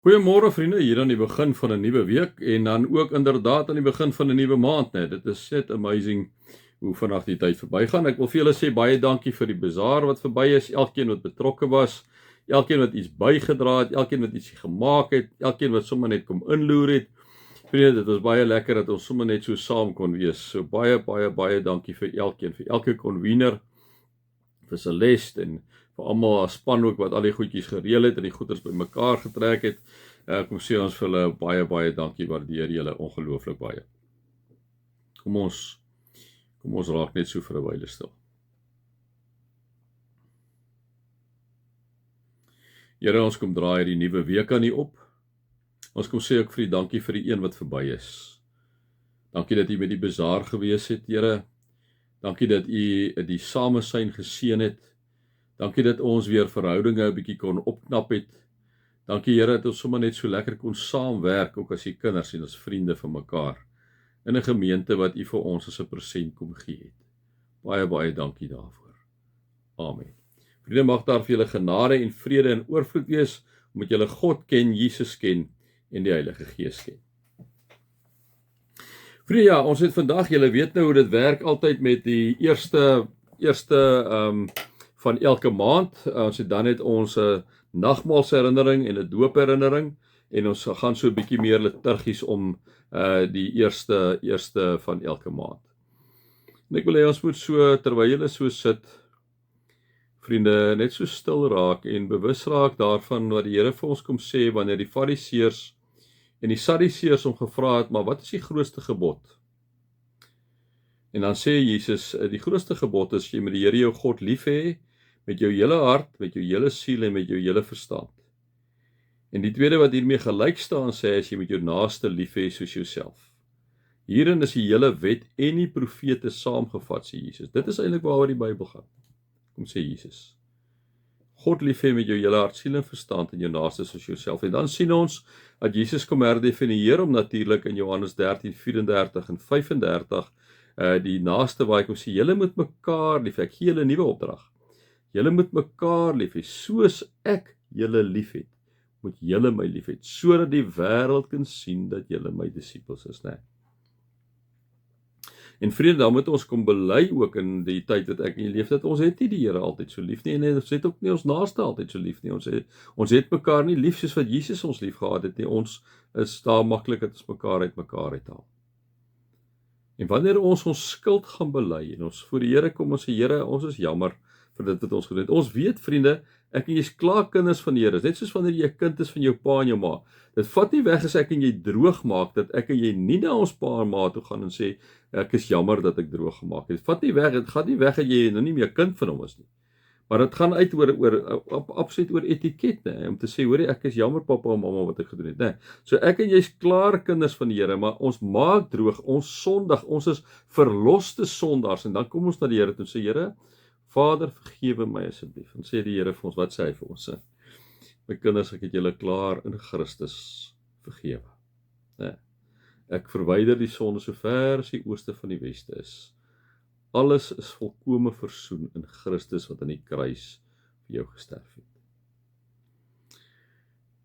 Goeiemôre vriende, hier aan die begin van 'n nuwe week en dan ook inderdaad aan die begin van 'n nuwe maand, né. Dit is net amazing hoe vinnig die tyd verbygaan. Ek wil vir julle sê baie dankie vir die bazaar wat verby is, elkeen wat betrokke was, elkeen wat iets bygedra het, elkeen wat ietsie gemaak het, elkeen wat sommer net kom inloer het. Vriende, dit was baie lekker dat ons sommer net so saam kon wees. So baie dankie vir elkeen, vir elke convener, vir Celeste en vir almal as span ook wat al die goedjies gereël het en die goeders bymekaar getrek het. Kom sê ons vir hulle baie dankie, waardeer julle ongelooflik baie. Kom ons raak net so vir 'n wyle stil. Here, ons kom draai hierdie nuwe week aan U op. Ons kom sê ook vir U dankie vir die een wat verby is. Dankie dat U met die bazaar gewees het, Here. Dankie dat U die samesyn geseën het. Dankie dat ons weer verhoudinge 'n bietjie kon opknap het. Dankie Here dat ons sommer net so lekker kon saamwerk, ook as die kinders en as vriende van mekaar, in 'n gemeente wat U vir ons as 'n present kom gee het. Baie dankie daarvoor. Amen. Vriende, mag daar vir julle genade en vrede en oorvloed wees, omdat julle God ken, Jesus ken en die Heilige Gees ken. Vriende, ja, ons het vandag, julle weet nou hoe dit werk altyd met die eerste van elke maand. Ons het dan net ons nagmaalsherinnering en 'n doopherinnering en ons gaan so 'n bietjie meer liturgies om die eerste van elke maand. En ek wil hê ons moet so, terwyl julle so sit, vriende, net so stil raak en bewus raak daarvan wat die Here vir ons kom sê wanneer die Fariseërs en die Sadduseërs hom gevra het, maar wat is die grootste gebod? En dan sê Jesus, die grootste gebod is jy moet die Here jou God lief hê met jou hele hart, met jou hele siel en met jou hele verstand. En die tweede wat hiermee gelyk staan sê is jy moet jou naaste lief hê soos jouself. Hierin is die hele wet en die profete saamgevat, sê Jesus. Dit is eintlik waaroor die Bybel gaan. Kom sê Jesus. God lief hê met jou hele hart, siel en verstand en jou naaste soos jouself. En dan sien ons dat Jesus kom herdefinieer hom natuurlik in Johannes 13:34 en 35 die naaste waar hy kom sê julle moet mekaar lief hê. Ek gee julle 'n nuwe opdrag. Julle moet mekaar lief hê, soos ek julle lief het, moet julle my lief hê, sodat die wêreld kan sien dat julle my disippels is, né? En vriende, dan moet ons kom bely ook in die tyd wat ek in die leef, dat ons het nie die Here altyd so lief nie, en ons het ook nie ons naaste altyd so lief nie. Ons het mekaar nie lief soos wat Jesus ons lief gehad het nie. Ons is daar maklik dat ons mekaar uithaal. En wanneer ons skuld gaan bely en ons voor die Here kom, ons sê Here, ons is jammer vir dit wat ons gedoen het. Ons weet, vriende, ek en jy is klaar kinders van die Here. Net soos wanneer jy 'n kind is van jou pa en jou ma. Dit vat nie weg as ek en jy droog maak, dat ek en jy nie na ons pa en ma toe gaan en sê, ek is jammer dat ek droog gemaak het. Dit vat nie weg, dit gaan nie weg dat jy nou nie meer kind van hom is nie. Maar dit gaan uit absoluut oor etiket, né? Om te sê, hoor, ek is jammer pappa en mamma wat ek gedoen het, né? So ek en jy is klaar kinders van die Here, maar ons maak droog, ons sondig, ons is verloste sondaars, en dan kom ons na die Here toe en sê, Here, Vader, vergewe my asseblief. En sê die Here vir ons, wat sê hy vir ons? My kinders, ek het julle klaar in Christus vergewe. Nee. Ek verwyder die sonde so ver as die ooste van die weste is. Alles is volkome versoen in Christus wat aan die kruis vir jou gesterf het.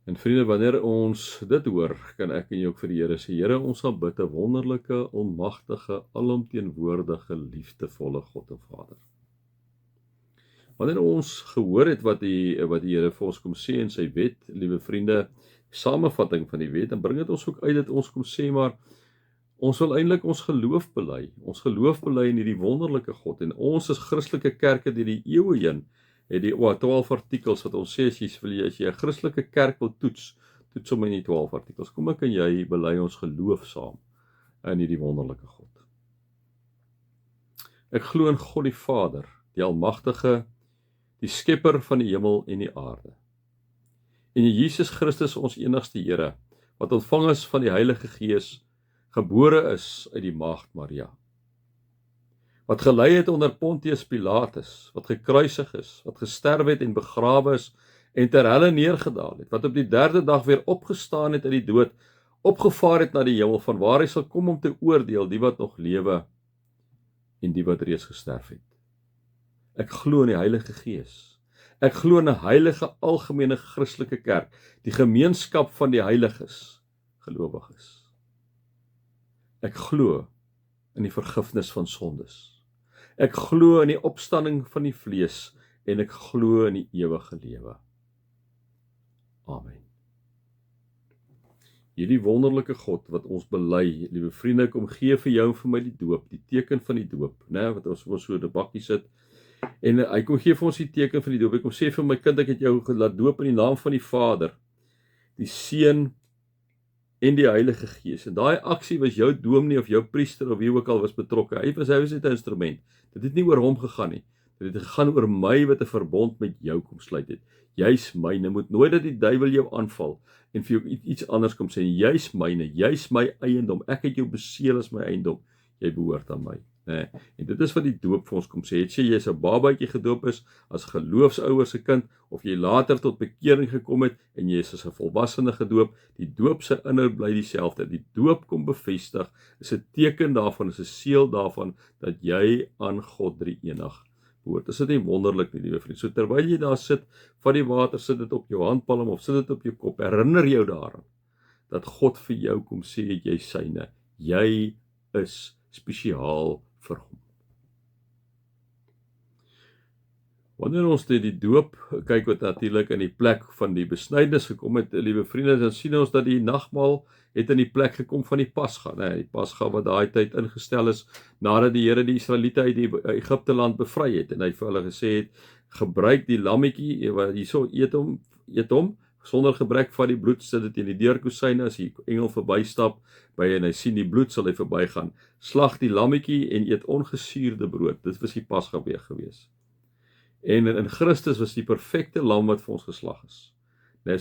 En vriende, wanneer ons dit hoor, kan ek en jy ook vir die Here sê, Here, ons sal bid 'n wonderlike, almagtige, alomteenwoordige, liefdevolle God en Vader. Wanneer ons gehoor het wat die Here vir ons kom sê in sy wet, liewe vriende, samevatting van die wet, dan bring dit ons ook uit dat ons kom sê, maar ons wil eintlik ons geloof bely. Ons geloof bely in hierdie wonderlike God, en ons as Christelike kerke deur die eeue heen het die 12 artikels wat ons sê, as jy 'n Christelike kerk wil toets hom in die 12 artikels. Kom ek en jy bely ons geloof saam in hierdie wonderlike God. Ek glo in God die Vader, die almagtige, die skepper van die hemel en die aarde. En Jesus Christus, ons enigste Here, wat ontvang is van die Heilige Gees, gebore is uit die maagd Maria, wat gelei het onder Pontius Pilatus, wat gekruisig is, wat gesterf het en begrawe is en ter helle neergedaal het, wat op die 3de dag weer opgestaan het uit die dood, opgevaar het na die hemel, vanwaar hy sal kom om te oordeel die wat nog lewe en die wat reeds gesterf het. Ek glo in die Heilige Gees. Ek glo in 'n heilige algemene Christelike kerk, die gemeenskap van die heiliges, gelowiges. Ek glo in die vergifnis van sondes. Ek glo in die opstanding van die vlees en ek glo in die ewige lewe. Amen. Hierdie wonderlike God wat ons bely, liewe vriende, kom gee vir jou en vir my die doop, die teken van die doop, né, wat ons so 'n bakkie sit. En hy kom gee vir ons die teken van die doop. Hy kom sê vir my kind, ek het jou laat doop in die naam van die Vader, die Seun en die Heilige Gees. En daai aksie was jou dominee of jou priester of wie ook al was betrokke. Hy was net 'n instrument. Dit het nie oor hom gegaan nie. Dit het gegaan oor my wat 'n verbond met jou kom sluit het. Jy's myne. Moet nooit dat die duiwel jou aanval en vir jou iets anders kom sê. Jy's myne. Jy's my eiendom. Ek het jou beseël as my eiendom. Jy behoort aan my. Nee. En dit is wat die doop vir ons kom sê. Het sê jy's 'n babatjie gedoop is as geloofsouers se kind of jy later tot bekering gekom het en jy is as 'n volwassene gedoop, die doop se inhoud bly dieselfde. Die doop kom bevestig, is 'n teken daarvan, is 'n seël daarvan dat jy aan God Drie-enig behoort. Is dit nie wonderlik nie, liewe vriend? So terwyl jy daar sit, van die water, sit dit op jou handpalm of sit dit op jou kop, herinner jou daaraan dat God vir jou kom sê jy syne. Jy is spesiaal vir hom. Wanneer ons die doop kyk wat natuurlik in die plek van die besnydenis gekom het, liewe vriende, dan sien ons dat die nagmaal het in die plek gekom van die Pasga, die Pasga wat daai tyd ingestel is nadat die Here die Israeliete uit die Egipte land bevry het en hy vir hulle gesê het, gebruik die lammetjie, hierso eet hom sonder gebrek van die bloed, sit dit in die deurkosyne, as die engel verbystap by en hy sien die bloed, sal hy verbygaan. Slag die lammetjie en eet ongesuurde brood. Dit was die Pasga weer gewees. En in Christus was die perfekte lam wat vir ons geslag is.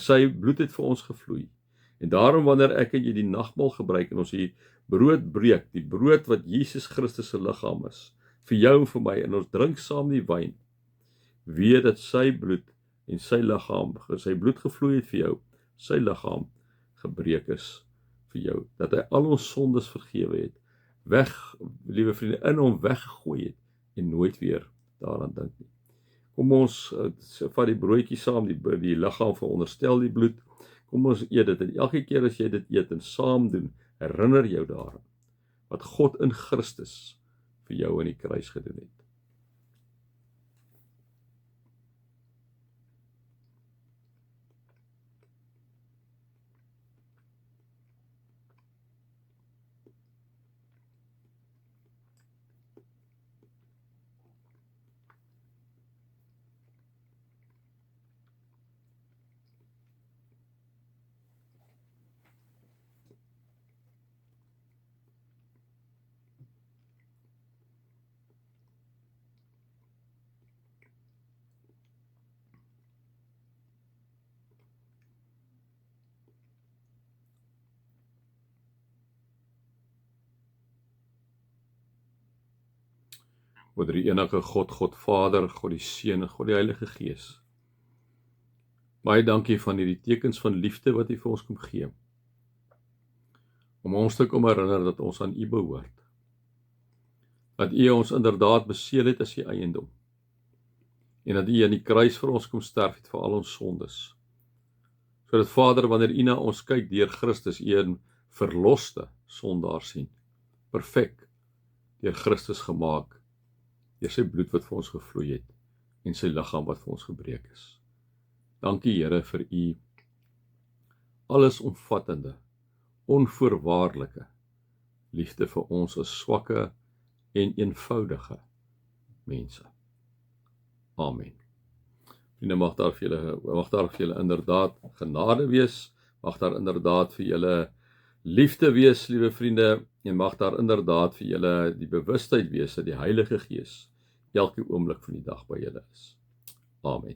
Sy bloed het vir ons gevloei. En daarom wanneer ek en jy die nagmaal gebruik en ons die brood breek, die brood wat Jesus Christus se liggaam is, vir jou en vir my, en ons drink saam die wyn, weet dat sy bloed en sy liggaam, sy bloed gevloei het vir jou, sy liggaam gebreek is vir jou, dat hy al ons sondes vergewe het, weg, liewe vriende, in hom weggegooi het, en nooit weer daaraan dink nie. Kom ons vat die broodjie saam, die liggaam veronderstel die bloed, kom ons eet dit, en elke keer as jy dit eet en saam doen, herinner jou daaraan, wat God in Christus vir jou aan die kruis gedoen het. Oor die enige God, God Vader, God die Seun en God die Heilige Gees. Baie dankie van hierdie tekens van liefde wat U vir ons kom gee. Om ons te kom herinner dat ons aan U behoort. Dat U ons inderdaad beseël het as U eiendom. En dat U aan die kruis vir ons kom sterf het vir al ons sondes. Sodat Vader, wanneer U na ons kyk deur Christus, U 'n verloste sondaar sien. Perfek deur Christus gemaak. Deur sy bloed wat vir ons gevloei het en sy liggaam wat vir ons gebreek is. Dankie Here vir U allesomvattende, onvoorwaardelike liefde vir ons as swakke en eenvoudige mense. Amen. Vriende, mag daar vir julle inderdaad genade wees, mag daar inderdaad vir julle liefde wees, liewe vriende, en mag daar inderdaad vir julle die bewustheid wees dat die Heilige Gees elke oomblik van die dag by julle is. Amen.